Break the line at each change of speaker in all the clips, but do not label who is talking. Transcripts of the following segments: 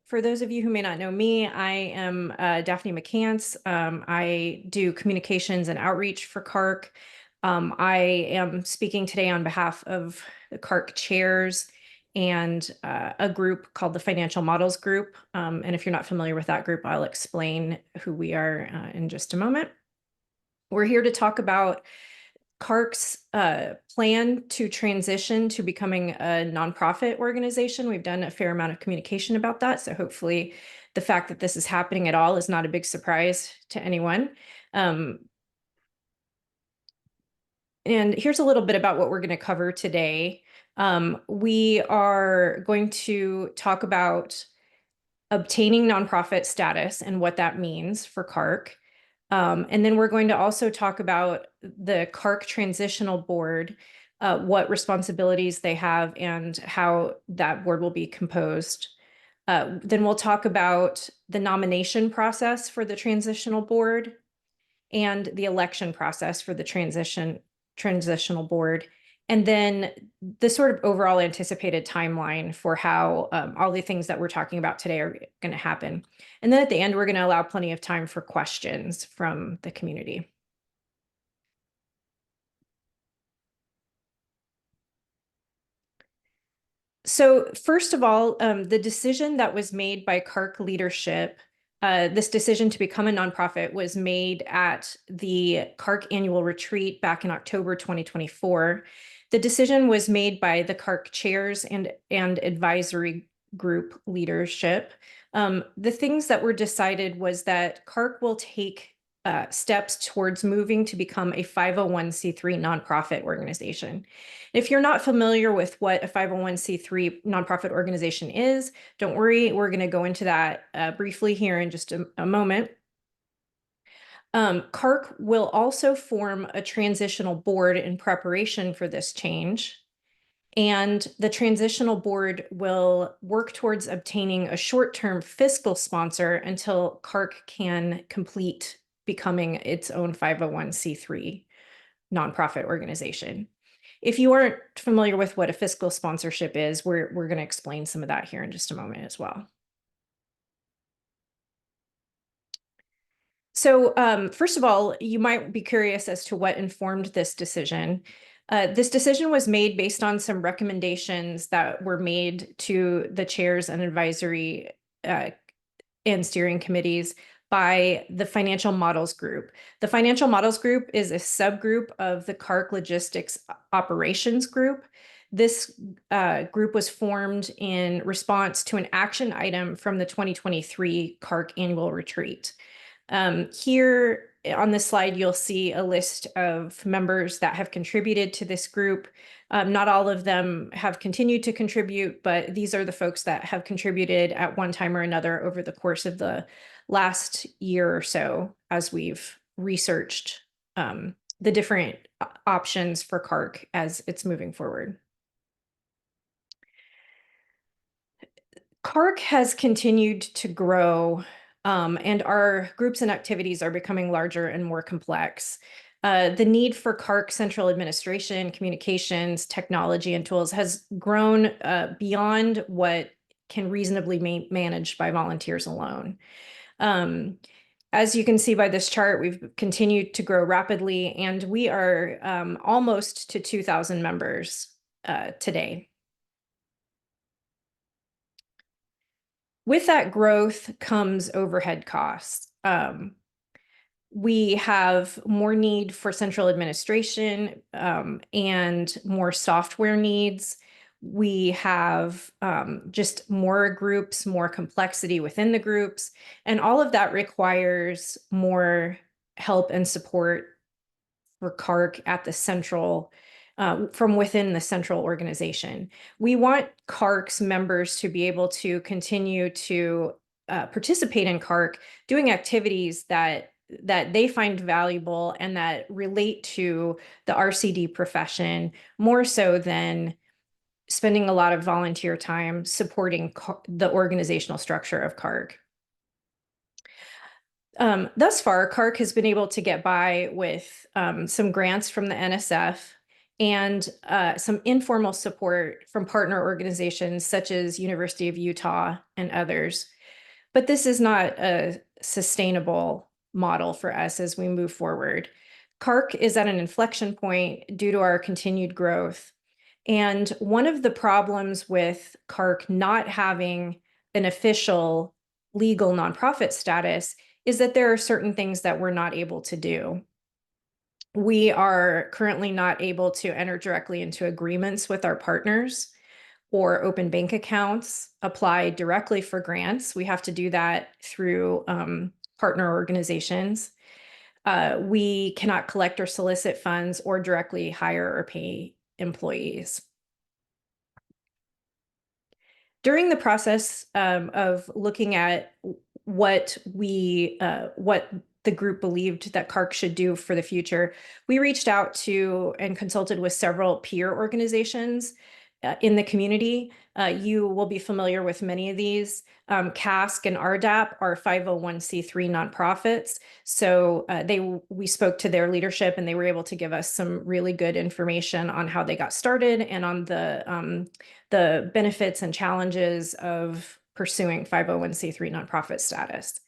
For those of you who may not know me, I am Daphne McCants. I do communications and outreach for CARC. I am speaking today on behalf of the CARC chairs and a group called the Financial Models Group. And if you're not familiar with that group, I'll explain who we are in just a moment. We're here to talk about CARC's plan to transition to becoming a nonprofit organization. We've done a fair amount of communication about that, so hopefully the fact that this is happening at all is not a big surprise to anyone. And here's a little bit about what we're going to cover today. We are going to talk about obtaining nonprofit status and what that means for CARC. And then we're going to also talk about the CaRCC Transitional Board, what responsibilities they have and how that board will be composed. Then we'll talk about the nomination process for the Transitional Board and the election process for the Transitional Board. And then the sort of overall anticipated timeline for how all the things that we're talking about today are going to happen. And then at the end, we're going to allow plenty of time for questions from the community. So first of all, the decision that was made by CARC leadership, this decision to become a nonprofit was made at the CARC annual retreat back in October 2024. The decision was made by the CARC chairs and advisory group leadership. The things that were decided was that CARC will take steps towards moving to become a 501c3 nonprofit organization. If you're not familiar with what a 501c3 nonprofit organization is, don't worry, we're going to go into that briefly here in just a moment. CARC will also form a transitional board in preparation for this change. And the transitional board will work towards obtaining a short-term fiscal sponsor until CARC can complete becoming its own 501c3 nonprofit organization. If you aren't familiar with what a fiscal sponsorship is, we're going to explain some of that here in just a moment as well. So first of all, you might be curious as to what informed this decision. This decision was made based on some recommendations that were made to the chairs and advisory and steering committees by the Financial Models Group. The Financial Models Group is a subgroup of the CARC Logistics Operations Group. This group was formed in response to an action item from the 2023 CARC annual retreat. Here on this slide, you'll see a list of members that have contributed to this group. Not all of them have continued to contribute, but these are the folks that have contributed at one time or another over the course of the last year or so as we've researched the different options for CARC as it's moving forward. CARC has continued to grow and our groups and activities are becoming larger and more complex. The need for CARC central administration, communications, technology, and tools has grown beyond what can reasonably be managed by volunteers alone. As you can see by this chart, we've continued to grow rapidly, and we are almost to 2,000 members today. With that growth comes overhead costs. We have more need for central administration and more software needs. We have just more groups, more complexity within the groups, and all of that requires more help and support for CARC at the central from within the central organization. We want CARC's members to be able to continue to participate in CARC, doing activities that they find valuable and that relate to the RCD profession, more so than spending a lot of volunteer time supporting the organizational structure of CARC. Thus far, CARC has been able to get by with some grants from the NSF and some informal support from partner organizations such as University of Utah and others. But this is not a sustainable model for us as we move forward. CARC is at an inflection point due to our continued growth. And one of the problems with CARC not having an official legal nonprofit status is that there are certain things that we're not able to do. We are currently not able to enter directly into agreements with our partners or open bank accounts, apply directly for grants. We have to do that through partner organizations. We cannot collect or solicit funds or directly hire or pay employees. During the process of looking at what the group believed that CARC should do for the future, we reached out to and consulted with several peer organizations in the community. You will be familiar with many of these. CASC and RDAP are 501c3 nonprofits. So we spoke to their leadership and they were able to give us some really good information on how they got started and on the benefits and challenges of pursuing 501c3 nonprofit status.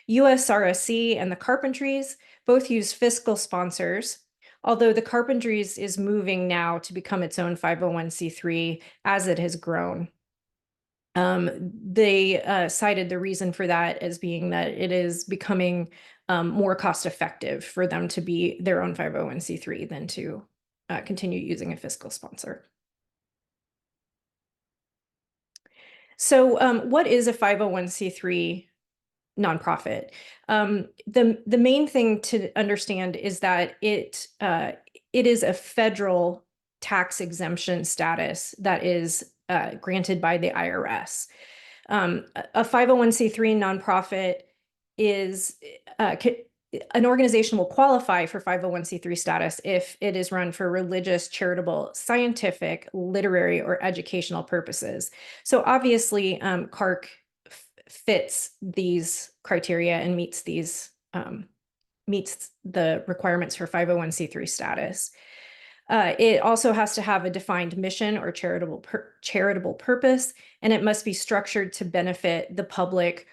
USRSC and the Carpentries both use fiscal sponsors, although the Carpentries is moving now to become its own 501c3 as it has grown. They cited the reason for that as being that it is becoming more cost effective for them to be their own 501c3 than to continue using a fiscal sponsor. So what is a 501c3 nonprofit? The main thing to understand is that it is a federal tax exemption status that is granted by the IRS. A 501c3 nonprofit is an organization will qualify for 501c3 status if it is run for religious, charitable, scientific, literary, or educational purposes. So obviously, CARC fits these criteria and meets the requirements for 501c3 status. It also has to have a defined mission or charitable purpose, and it must be structured to benefit the public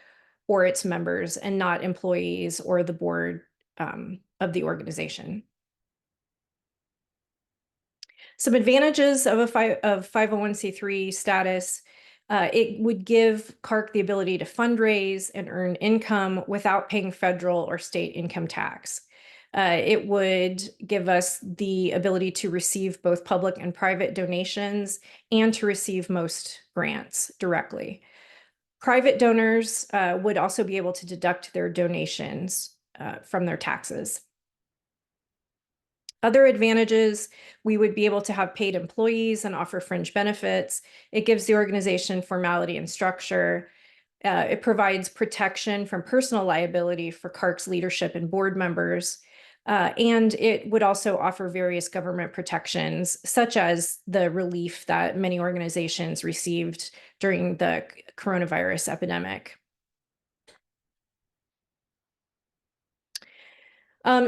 or its members and not employees or the board of the organization. Some advantages of 501c3 status. It would give CARC the ability to fundraise and earn income without paying federal or state income tax. It would give us the ability to receive both public and private donations and to receive most grants directly. Private donors would also be able to deduct their donations from their taxes. Other advantages, we would be able to have paid employees and offer fringe benefits. It gives the organization formality and structure. It provides protection from personal liability for CARC's leadership and board members. And it would also offer various government protections, such as the relief that many organizations received during the coronavirus epidemic.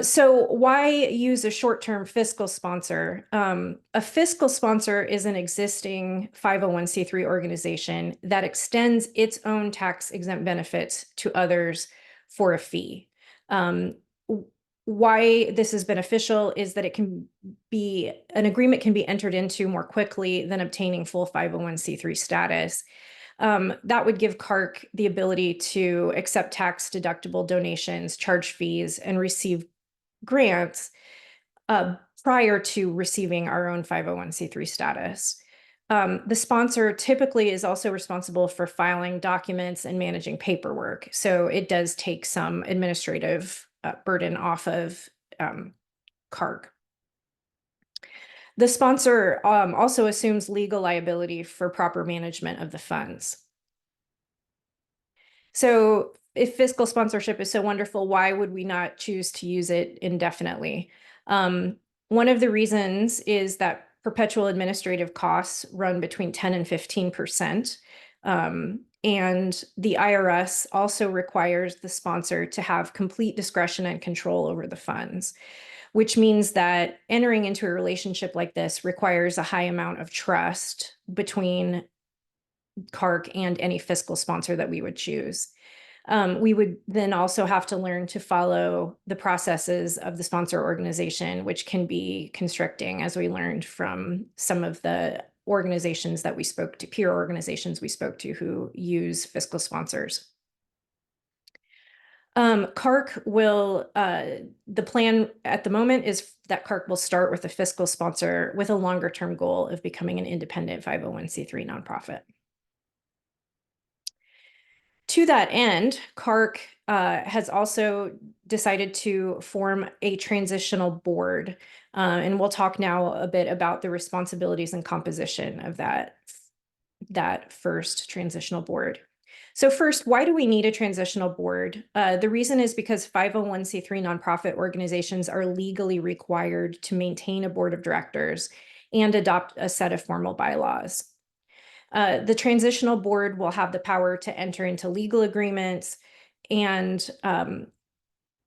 So why use a short-term fiscal sponsor? A fiscal sponsor is an existing 501c3 organization that extends its own tax-exempt benefits to others for a fee. Why this is beneficial is that an agreement can be entered into more quickly than obtaining full 501c3 status. That would give CARC the ability to accept tax-deductible donations, charge fees, and receive grants prior to receiving our own 501c3 status. The sponsor typically is also responsible for filing documents and managing paperwork, so it does take some administrative burden off of CARC. The sponsor also assumes legal liability for proper management of the funds. So if fiscal sponsorship is so wonderful, why would we not choose to use it indefinitely? One of the reasons is that perpetual administrative costs run between 10 and 15%. And the IRS also requires the sponsor to have complete discretion and control over the funds, which means that entering into a relationship like this requires a high amount of trust between CARC and any fiscal sponsor that we would choose. We would then also have to learn to follow the processes of the sponsor organization, which can be constricting, as we learned from some of the organizations that we spoke to, peer organizations we spoke to who use fiscal sponsors. CARC will, the plan at the moment is that CARC will start with a fiscal sponsor with a longer term goal of becoming an independent 501c3 nonprofit. To that end, CARC has also decided to form a transitional board. And we'll talk now a bit about the responsibilities and composition of that first transitional board. So first, why do we need a transitional board? The reason is because 501c3 nonprofit organizations are legally required to maintain a board of directors and adopt a set of formal bylaws. The transitional board will have the power to enter into legal agreements and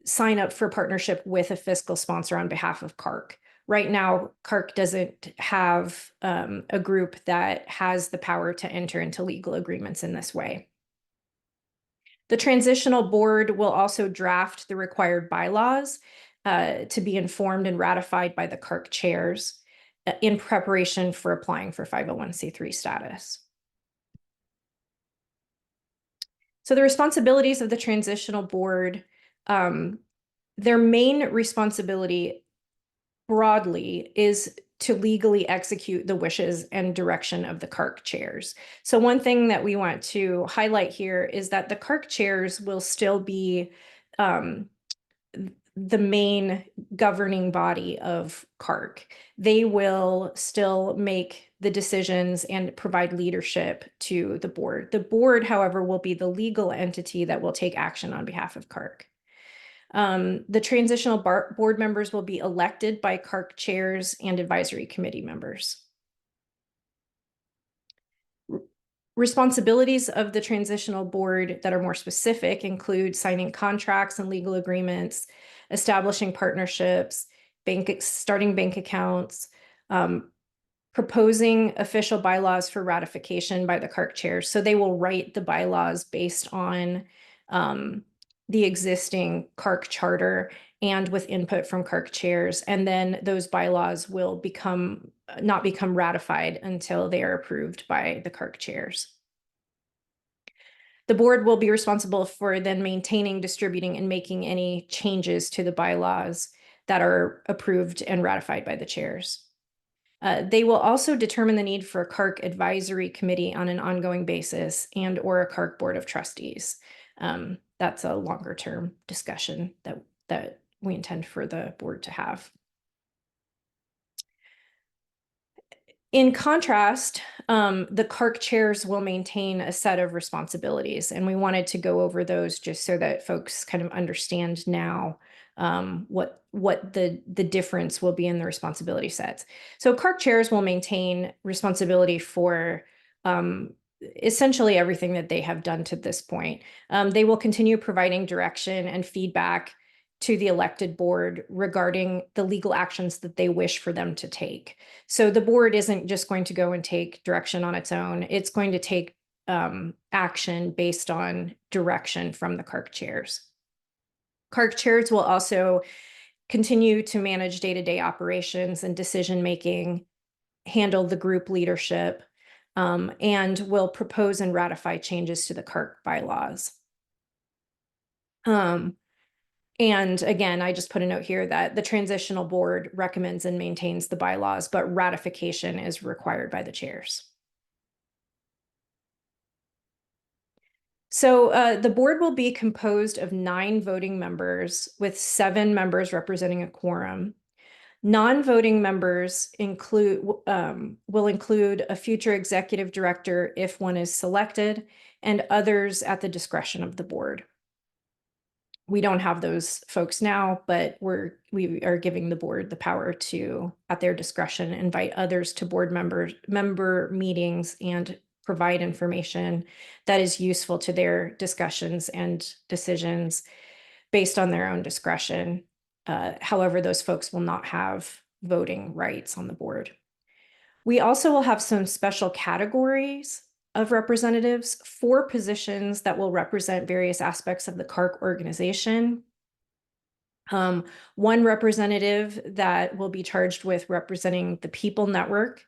sign up for partnership with a fiscal sponsor on behalf of CARC. Right now, CARC doesn't have a group that has the power to enter into legal agreements in this way. The transitional board will also draft the required bylaws to be informed and ratified by the CARC chairs in preparation for applying for 501c3 status. So the responsibilities of the transitional board, their main responsibility broadly is to legally execute the wishes and direction of the CARC chairs. So one thing that we want to highlight here is that the CARC chairs will still be the main governing body of CARC. They will still make the decisions and provide leadership to the board. The board, however, will be the legal entity that will take action on behalf of CARC. The transitional board members will be elected by CARC chairs and advisory committee members. Responsibilities of the transitional board that are more specific include signing contracts and legal agreements, establishing partnerships, starting bank accounts, proposing official bylaws for ratification by the CARC chairs. So they will write the bylaws based on the existing CARC charter and with input from CARC chairs. And then those bylaws will not become ratified until they are approved by the CARC chairs. The board will be responsible for then maintaining, distributing, and making any changes to the bylaws that are approved and ratified by the chairs. They will also determine the need for a CARC advisory committee on an ongoing basis and/or a CARC board of trustees. That's a longer term discussion that we intend for the board to have. In contrast, the CARC chairs will maintain a set of responsibilities, and we wanted to go over those just so that folks kind of understand now what the difference will be in the responsibility sets. So CARC chairs will maintain responsibility for essentially everything that they have done to this point. They will continue providing direction and feedback to the elected board regarding the legal actions that they wish for them to take. So the board isn't just going to go and take direction on its own. It's going to take action based on direction from the CARC chairs. CARC chairs will also continue to manage day-to-day operations and decision-making, handle the group leadership, and will propose and ratify changes to the CARC bylaws. And again, I just put a note here that the transitional board recommends and maintains the bylaws, but ratification is required by the chairs. So the board will be composed of 9 voting members with 7 members representing a quorum. Non-voting members will include a future executive director if one is selected, and others at the discretion of the board. We don't have those folks now, but we are giving the board the power to, at their discretion, invite others to board member meetings and provide information that is useful to their discussions and decisions based on their own discretion. However, those folks will not have voting rights on the board. We also will have some special categories of representatives, 4 positions that will represent various aspects of the CaRC organization, 1 representative that will be charged with representing the People Network.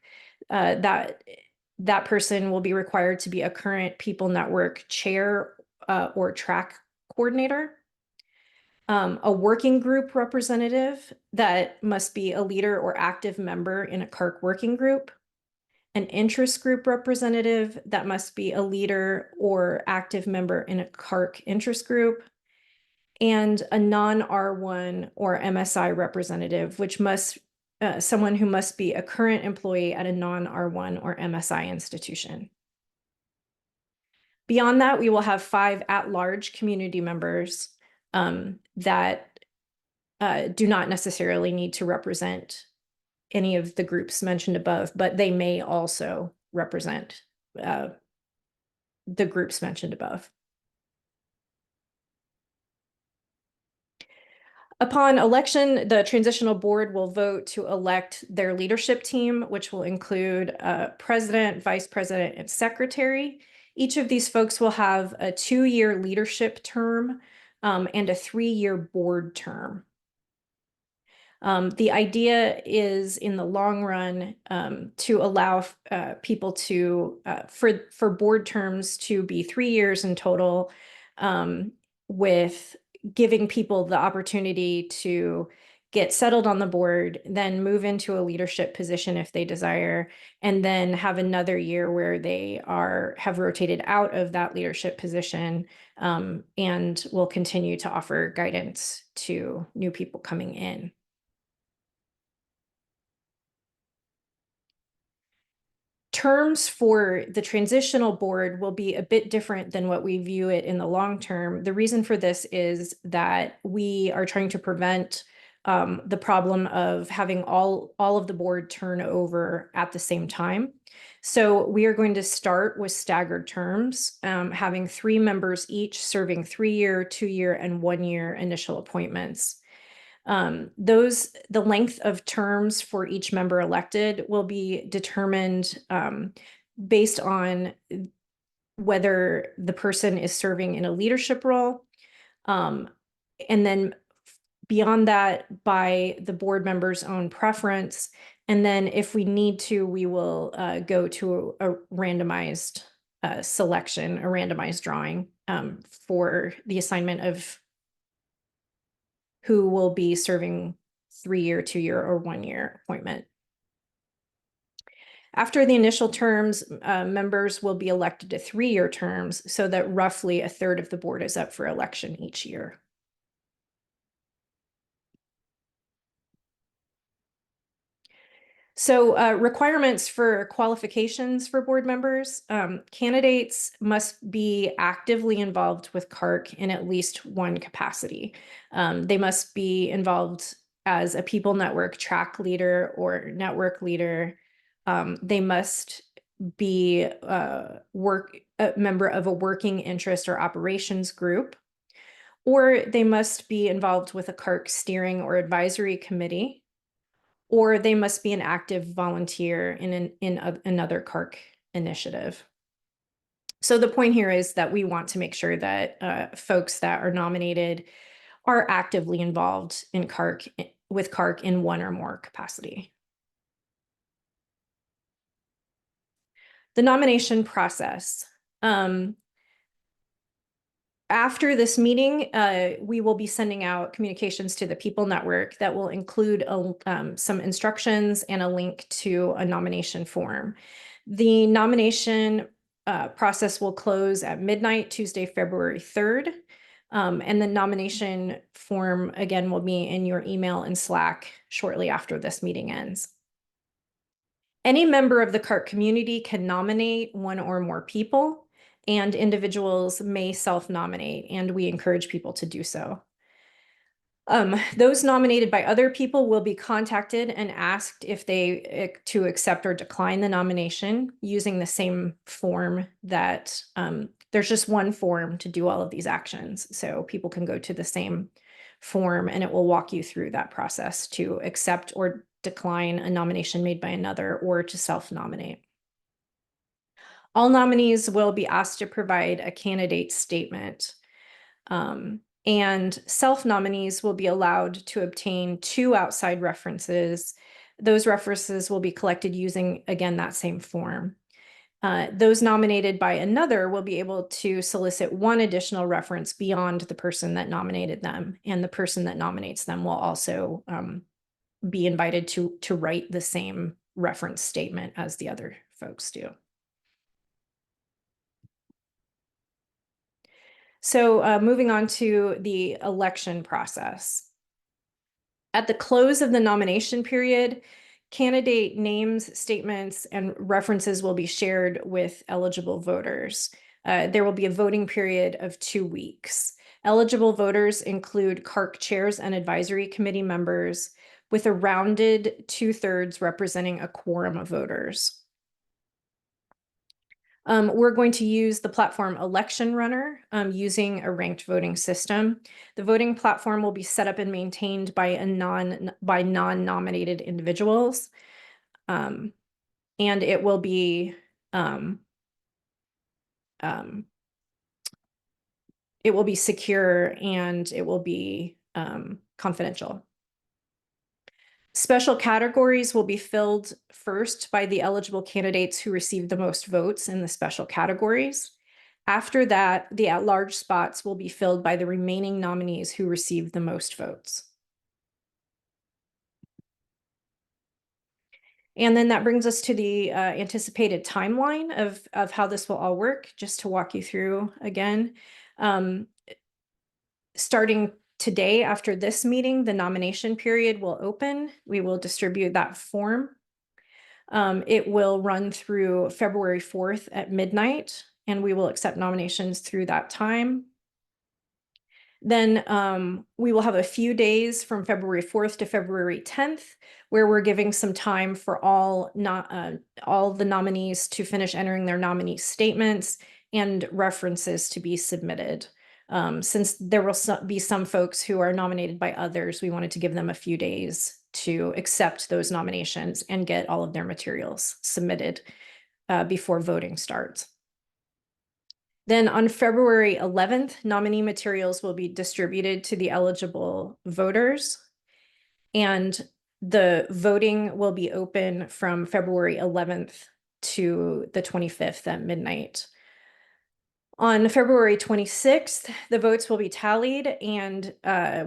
That person will be required to be a current People Network chair or track coordinator. A working group representative that must be a leader or active member in a CaRC working group. An interest group representative that must be a leader or active member in a CaRC interest group, and a non-R1 or MSI representative, which must someone who must be a current employee at a non-R1 or MSI institution. Beyond that, we will have 5 at-large community members that do not necessarily need to represent any of the groups mentioned above, but they may also represent the groups mentioned above. Upon election, the transitional board will vote to elect their leadership team, which will include president, vice president, and secretary. Each of these folks will have a 2-year leadership term and a 3-year board term. The idea is, in the long run, to allow people to, for board terms to be 3 years in total, with giving people the opportunity to get settled on the board, then move into a leadership position if they desire, and then have another year where they have rotated out of that leadership position and will continue to offer guidance to new people coming in. Terms for the transitional board will be a bit different than what we view it in the long term. The reason for this is that we are trying to prevent the problem of having all of the board turn over at the same time. So we are going to start with staggered terms, having 3 members each serving 3-year, 2-year, and 1-year initial appointments. The length of terms for each member elected will be determined based on whether the person is serving in a leadership role, and then beyond that by the board member's own preference. And then if we need to, we will go to a randomized selection, a randomized drawing for the assignment of who will be serving 3-year, 2-year, or 1-year appointment. After the initial terms, members will be elected to 3-year terms, so that roughly a third of the board is up for election each year. So requirements for qualifications for board members. Candidates must be actively involved with CaRC in at least one capacity. They must be involved as a People Network track leader or network leader. They must be a member of a working interest or operations group, or they must be involved with a CaRC steering or advisory committee, or they must be an active volunteer in another CaRC initiative. So the point here is that we want to make sure that folks that are nominated are actively involved in with CaRC in one or more capacity. The nomination process. After this meeting, we will be sending out communications to the People Network that will include some instructions and a link to a nomination form. The nomination process will close at midnight, Tuesday, February 3rd. And the nomination form, again, will be in your email and Slack shortly after this meeting ends. Any member of the CaRC community can nominate 1 or more people, and individuals may self-nominate, and we encourage people to do so. Those nominated by other people will be contacted and asked if they to accept or decline the nomination using the same form that there's just one form to do all of these actions. So people can go to the same form and it will walk you through that process to accept or decline a nomination made by another or to self-nominate. All nominees will be asked to provide a candidate statement. And self-nominees will be allowed to obtain 2 outside references. Those references will be collected using, again, that same form. Those nominated by another will be able to solicit 1 additional reference beyond the person that nominated them, and the person that nominates them will also be invited to write the same reference statement as the other folks do. So moving on to the election process. At the close of the nomination period, candidate names, statements, and references will be shared with eligible voters. There will be a voting period of 2 weeks. Eligible voters include CARC chairs and advisory committee members, with a rounded 2/3 representing a quorum of voters. We're going to use the platform Election Runner using a ranked voting system. The voting platform will be set up and maintained by non-nominated individuals. And it will be secure, and it will be confidential. Special categories will be filled first by the eligible candidates who receive the most votes in the special categories. After that, the at-large spots will be filled by the remaining nominees who receive the most votes. And then that brings us to the anticipated timeline of how this will all work, just to walk you through again. Starting today, after this meeting, the nomination period will open. We will distribute that form. It will run through February 4th at midnight, and we will accept nominations through that time. Then we will have a few days from February 4th to February 10th, where we're giving some time for all the nominees to finish entering their nominee statements and references to be submitted. Since there will be some folks who are nominated by others, we wanted to give them a few days to accept those nominations and get all of their materials submitted before voting starts. Then on February 11th, nominee materials will be distributed to the eligible voters, and the voting will be open from February 11th to the 25th at midnight. On February 26th, the votes will be tallied, and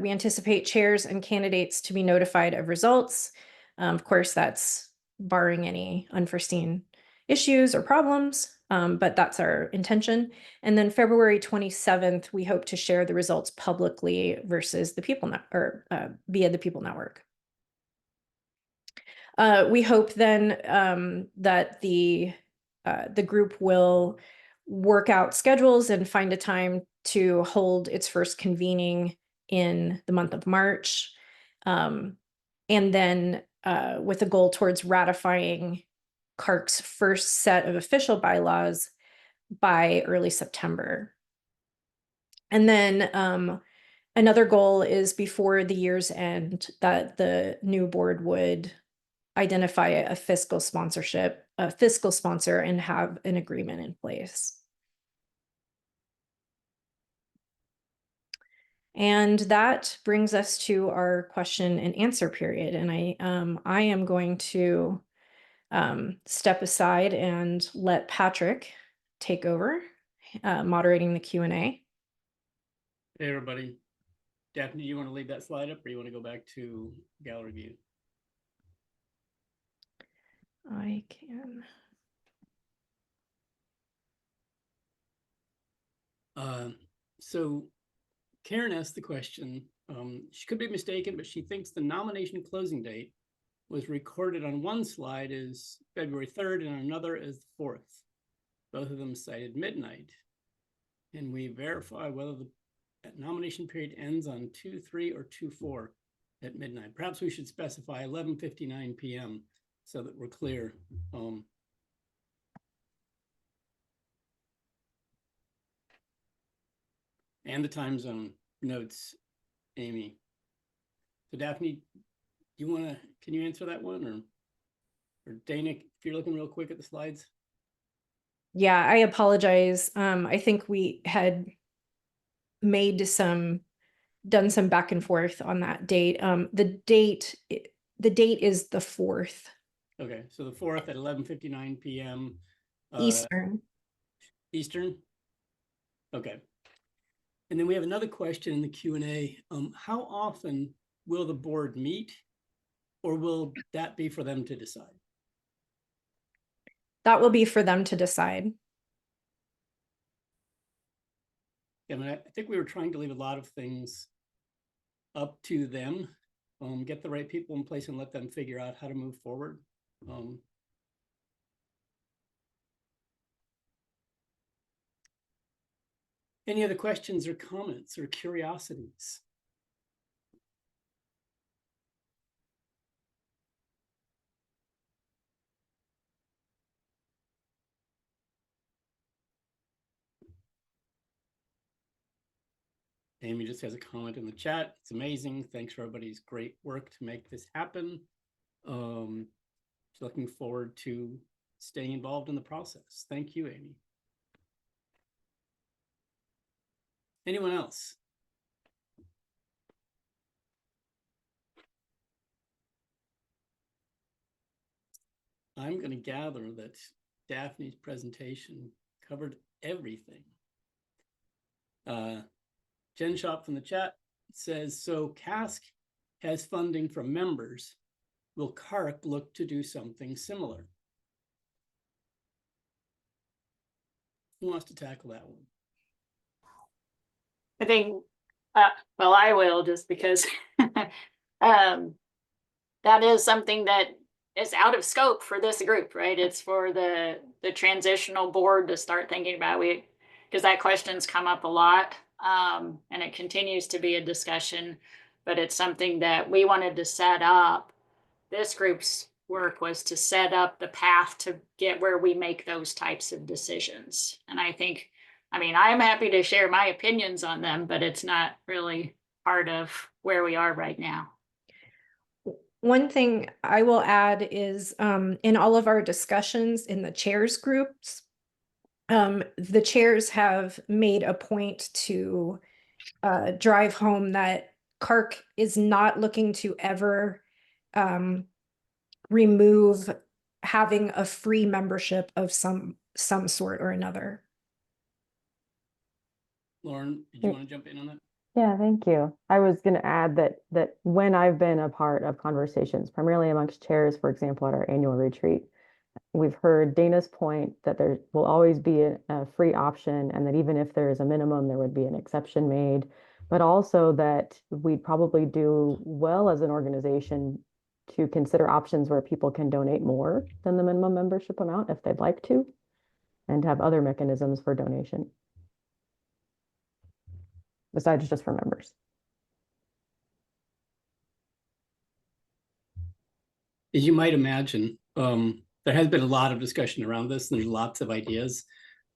we anticipate chairs and candidates to be notified of results. Of course, that's barring any unforeseen issues or problems, but that's our intention. And then February 27th, we hope to share the results publicly versus the People via the People Network. We hope then that the group will work out schedules and find a time to hold its first convening in the month of March. And then with a goal towards ratifying CARC's first set of official bylaws by early September. And then another goal is before the year's end that the new board would identify a fiscal sponsor, and have an agreement in place. And that brings us to our question and answer period. And I am going to step aside and let Patrick take over moderating the Q&A.
Hey, everybody. Daphne, you want to leave that slide up, or you want to go back to gallery view?
I can.
So Karen asked the question. She could be mistaken, but she thinks the nomination closing date was recorded on one slide as February 3rd and on another as the 4th. Both of them cited midnight. And we verify whether the nomination period ends on 2/3 or 2/4 at midnight. Perhaps we should specify 11:59 p.m. so that we're clear. And the time zone notes, Amy. So Daphne, can you answer that one? Or Dana, if you're looking real quick at the slides?
Yeah, I apologize. I think we had made done some back and forth on that date. The date is the 4th.
Okay, so the 4th at 11:59 p.m.
Eastern.
Eastern. Okay. And then we have another question in the Q&A. How often will the board meet, or will that be for them to decide?
That will be for them to decide.
I mean, I think we were trying to leave a lot of things up to them, get the right people in place and let them figure out how to move forward. Any other questions or comments or curiosities? Amy just has a comment in the chat. It's amazing. Thanks for everybody's great work to make this happen. Looking forward to staying involved in the process. Thank you, Amy. Anyone else? I'm going to gather that Daphne's presentation covered everything. Jen Shop from the chat says, so CASC has funding from members. Will CARC look to do something similar? Who wants to tackle that one?
I think, well, I will, just because that is something that is out of scope for this group, right? It's for the transitional board to start thinking about, because that question's come up a lot, and it continues to be a discussion, but it's something that we wanted to set up. This group's work was to set up the path to get where we make those types of decisions. And I think, I mean, I'm happy to share my opinions on them, but it's not really part of where we are right now.
One thing I will add is in all of our discussions in the chairs groups, the chairs have made a point to drive home that CARC is not looking to ever remove having a free membership of some sort or another.
Lauren, did you want to jump in on that?
Yeah, thank you. I was going to add that when I've been a part of conversations, primarily amongst chairs, for example, at our annual retreat, we've heard Dana's point that there will always be a free option, and that even if there is a minimum, there would be an exception made, but also that we'd probably do well as an organization to consider options where people can donate more than the minimum membership amount if they'd like to, and have other mechanisms for donation besides just for members.
As you might imagine, there has been a lot of discussion around this, and there's lots of ideas.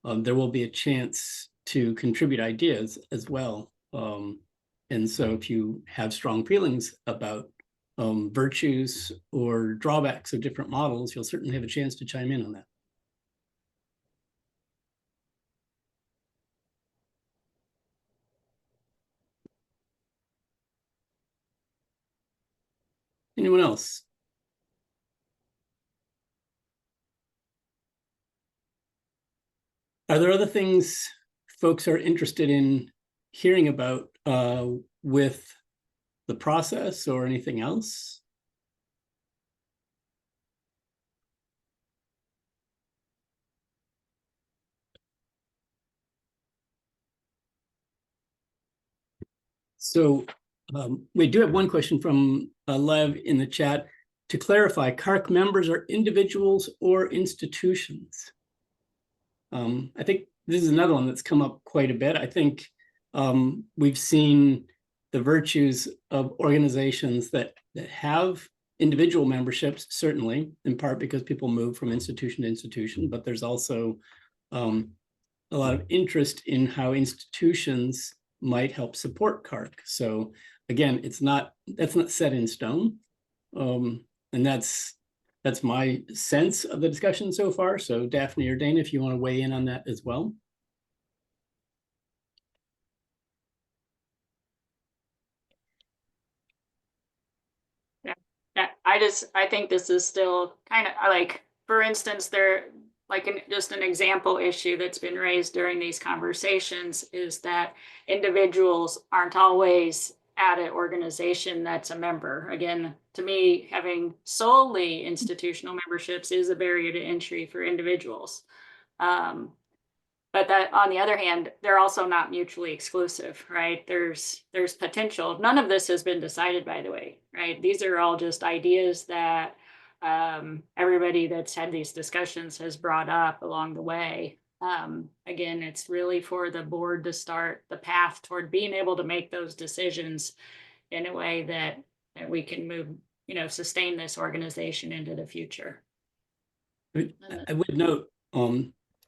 There will be a chance to contribute ideas as well. And so if you have strong feelings about virtues or drawbacks of different models, you'll certainly have a chance to chime in on that. Anyone else? Are there other things folks are interested in hearing about with the process or anything else? So we do have one question from Lev in the chat. To clarify, CARC members are individuals or institutions? I think this is another one that's come up quite a bit. I think we've seen the virtues of organizations that have individual memberships, certainly, in part because people move from institution to institution, but there's also a lot of interest in how institutions might help support CARC. So again, that's not set in stone. And that's That's my sense of the discussion so far. So Daphne or Dana, if you want to weigh in on that as well.
Yeah, I think this is still kind of like, for instance, just an example issue that's been raised during these conversations is that individuals aren't always at an organization that's a member. Again, to me, having solely institutional memberships is a barrier to entry for individuals. But that, on the other hand, they're also not mutually exclusive, right? There's potential. None of this has been decided, by the way, right? These are all just ideas that everybody that's had these discussions has brought up along the way. Again, it's really for the board to start the path toward being able to make those decisions in a way that we can move, sustain this organization into the future.
I would note,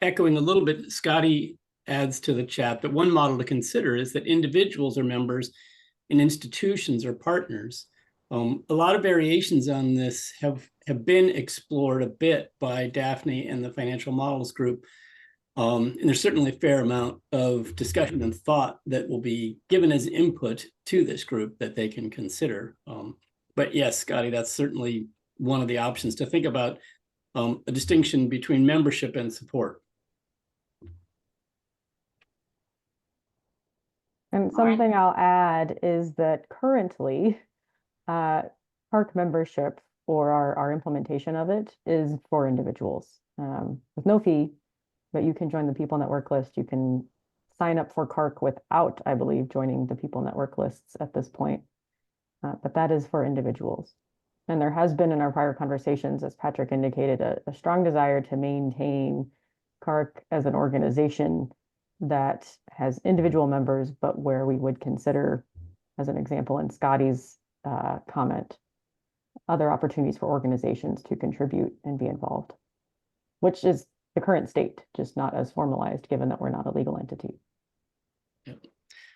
echoing a little bit, Scotty adds to the chat that one model to consider is that individuals are members and institutions are partners. A lot of variations on this have been explored a bit by Daphne and the Financial Models Group. And there's certainly a fair amount of discussion and thought that will be given as input to this group that they can consider. But yes, Scotty, that's certainly one of the options to think about, a distinction between membership and support.
And something I'll add is that currently, CaRC membership or our implementation of it is for individuals with no fee, but you can join the People Network list. You can sign up for CaRC without, I believe, joining the People Network lists at this point. But that is for individuals. And there has been in our prior conversations, as Patrick indicated, a strong desire to maintain CaRC as an organization that has individual members, but where we would consider, as an example in Scotty's comment, other opportunities for organizations to contribute and be involved, which is the current state, just not as formalized, given that we're not a legal entity.
Yeah.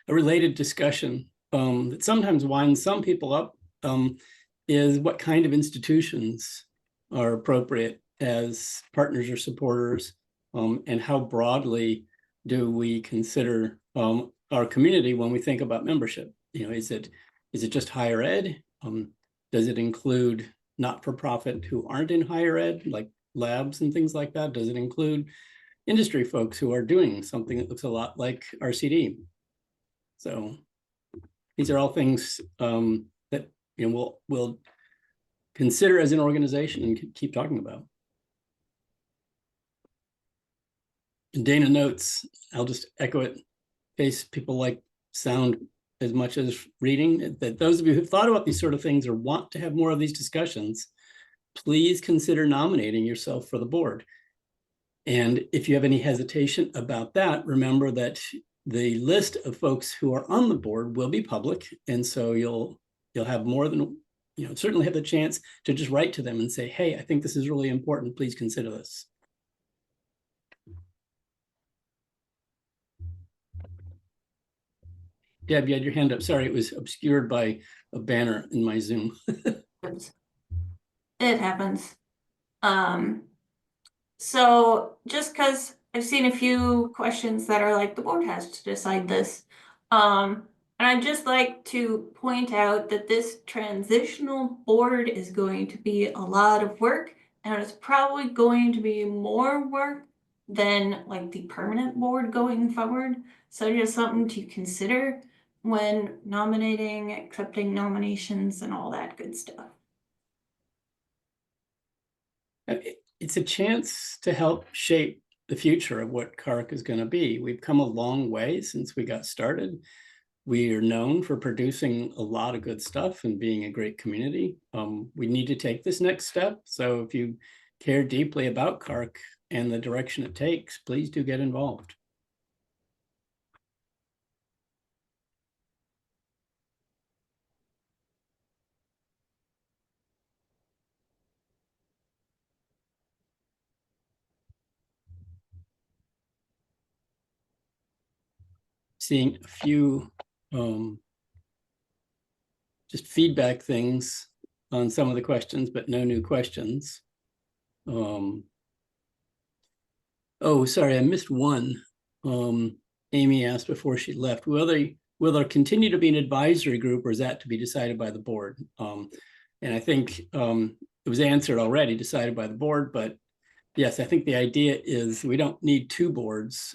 A related discussion that sometimes winds some people up is what kind of institutions are appropriate as partners or supporters, and how broadly do we consider our community when we think about membership? Is it just higher ed? Does it include not-for-profit who aren't in higher ed, like labs and things like that? Does it include industry folks who are doing something that looks a lot like RCD? So these are all things that we'll consider as an organization and keep talking about. And Dana notes, I'll just echo it in case people like sound as much as reading, that those of you who've thought about these sort of things or want to have more of these discussions, please consider nominating yourself for the board. And if you have any hesitation about that, remember that the list of folks who are on the board will be public. And so you'll have more than, certainly have the chance to just write to them and say, hey, I think this is really important. Please consider this. Deb, you had your hand up. Sorry, it was obscured by a banner in my Zoom.
It happens. So just because I've seen a few questions that are like, the board has to decide this. And I'd just like to point out that this transitional board is going to be a lot of work, and it's probably going to be more work than like the permanent board going forward. So just something to consider when nominating, accepting nominations, and all that good stuff.
It's a chance to help shape the future of what CaRC is going to be. We've come a long way since we got started. We are known for producing a lot of good stuff and being a great community. We need to take this next step. So if you care deeply about CaRC and the direction it takes, please do get involved. Seeing a few just feedback things on some of the questions, but no new questions. Oh, sorry, I missed one. Amy asked before she left, will there continue to be an advisory group, or is that to be decided by the board? And I think it was answered already, decided by the board, but yes, I think the idea is we don't need two boards.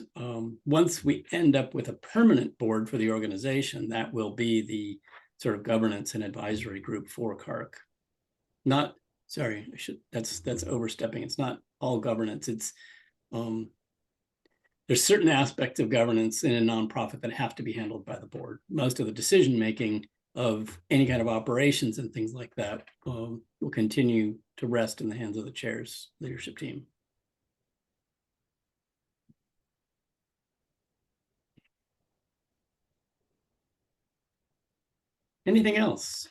Once we end up with a permanent board for the organization, that will be the sort of governance and advisory group for CARC. Not, sorry, that's overstepping. It's not all governance. It's there's certain aspects of governance in a nonprofit that have to be handled by the board. Most of the decision-making of any kind of operations and things like that will continue to rest in the hands of the chair's leadership team. Anything else?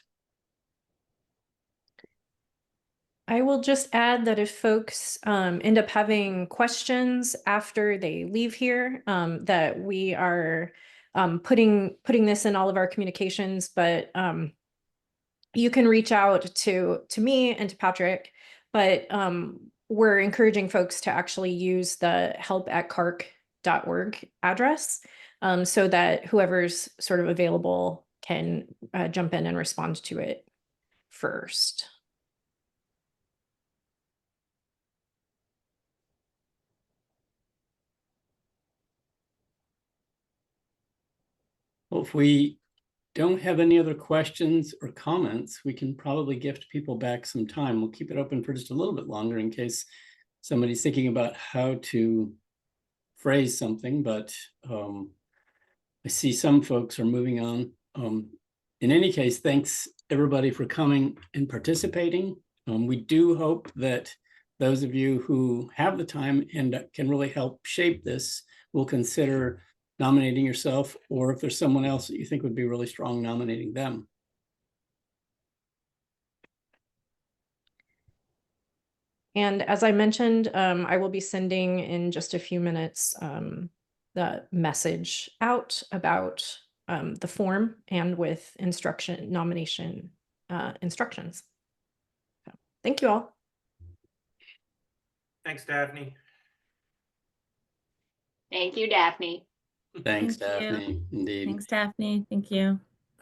I will just add that if folks end up having questions after they leave here, that we are putting this in all of our communications, but you can reach out to me and to Patrick, but we're encouraging folks to actually use the help@carc.org address so that whoever's sort of available can jump in and respond to it first.
Well, if we don't have any other questions or comments, we can probably gift people back some time. We'll keep it open for just a little bit longer in case somebody's thinking about how to phrase something, but I see some folks are moving on. In any case, thanks everybody for coming and participating. We do hope that those of you who have the time and can really help shape this will consider nominating yourself, or if there's someone else that you think would be really strong, nominating them.
And as I mentioned, I will be sending in just a few minutes the message out about the form and with nomination instructions. So, thank you all.
Thanks, Daphne.
Thank you, Daphne.
Thanks,
Thank you.
Daphne. Indeed.
Thanks, Daphne. Thank you.